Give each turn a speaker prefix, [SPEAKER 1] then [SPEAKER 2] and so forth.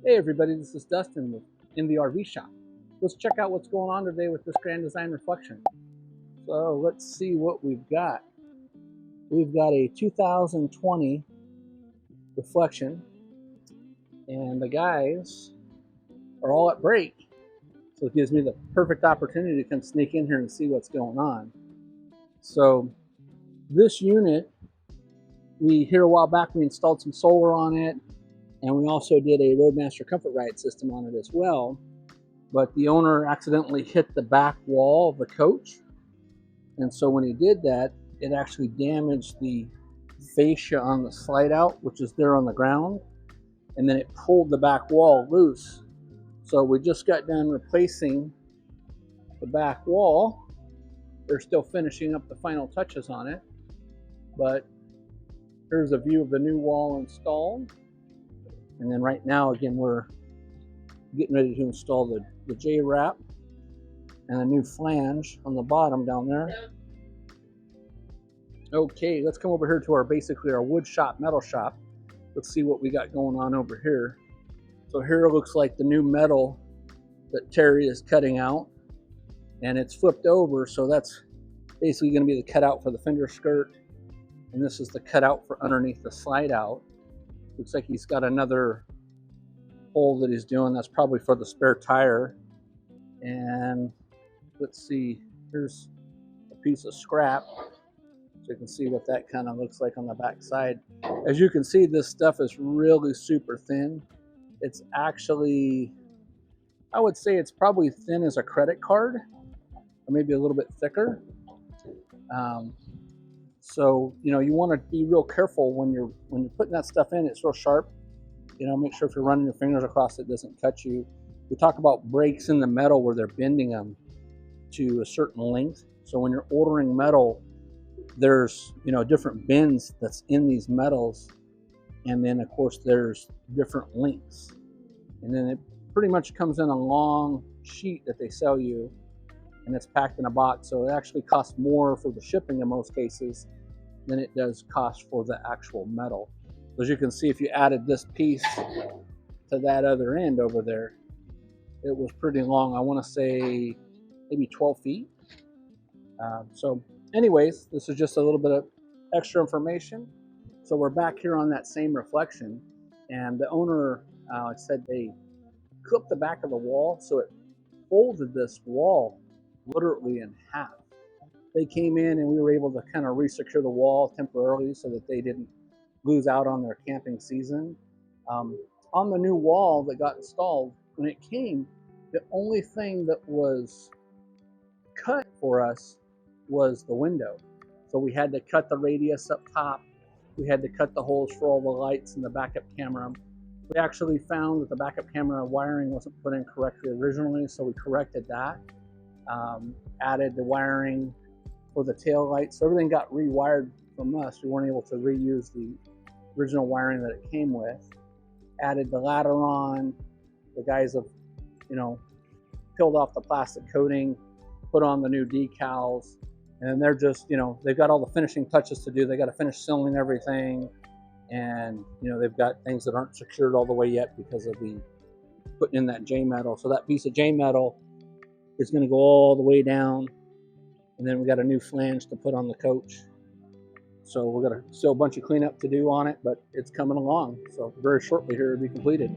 [SPEAKER 1] Hey everybody, this is Dustin with In the RV Shop. Let's check out what's going on today with this Grand Design Reflection. So let's see what we've got. We've got a 2020 Reflection, and the guys are all at break. So it gives me the perfect opportunity to come sneak in here and see what's going on. So this unit, here a while back, we installed some solar on it, and we also did a Roadmaster Comfort Ride system on it as well. But the owner accidentally hit the back wall of the coach. And so when he did that, it actually damaged the fascia on the slide out, which is there on the ground. And then it pulled the back wall loose. So we just got done replacing the back wall. They're still finishing up the final touches on it. But here's a view of the new wall installed. And then right now, again, we're getting ready to install the J-wrap and a new flange on the bottom down there. Okay, let's come over here to our wood shop, metal shop. Let's see what we got going on over here. So here it looks like the new metal that Terry is cutting out, and it's flipped over, so that's basically going to be the cutout for the fender skirt, and this is the cutout for underneath the slide out. Looks like he's got another hole that he's doing. That's probably for the spare tire. And let's see, here's a piece of scrap. So you can see what that kind of looks like on the back side. As you can see, this stuff is really super thin. It's actually, I would say it's probably thin as a credit card, or maybe a little bit thicker. So you want to be real careful when you're putting that stuff in. It's real sharp. Make sure if you're running your fingers across it doesn't cut you. We talk about breaks in the metal where they're bending them to a certain length. So when you're ordering metal, there's different bends that's in these metals, and then of course there's different lengths, and then it pretty much comes in a long sheet that they sell you, and it's packed in a box. So it actually costs more for the shipping in most cases than it does cost for the actual metal. As you can see, if you added this piece to that other end over there, it was pretty long. I want to say maybe 12 feet. So anyways, this is just a little bit of extra information. So we're back here on that same reflection, and the owner said they clipped the back of the wall, so it folded this wall literally in half. They came in and we were able to kind of resecure the wall temporarily so that they didn't lose out on their camping season. On the new wall that got installed, when it came, the only thing that was cut for us was the window. So we had to cut the radius up top. We had to cut the holes for all the lights and the backup camera. We actually found that the backup camera wiring wasn't put in correctly originally, so we corrected that. Added the wiring for the tail lights. So everything got rewired from us. We weren't able to reuse the original wiring that it came with. Added the ladder on. The guys have, peeled off the plastic coating, put on the new decals, and they're just, they've got all the finishing touches to do. They got to finish sealing everything, and they've got things that aren't secured all the way yet because of the putting in that J metal. So that piece of J metal is going to go all the way down, and then we got a new flange to put on the coach. So we're going to still a bunch of cleanup to do on it, but it's coming along. So very shortly here it'll be completed.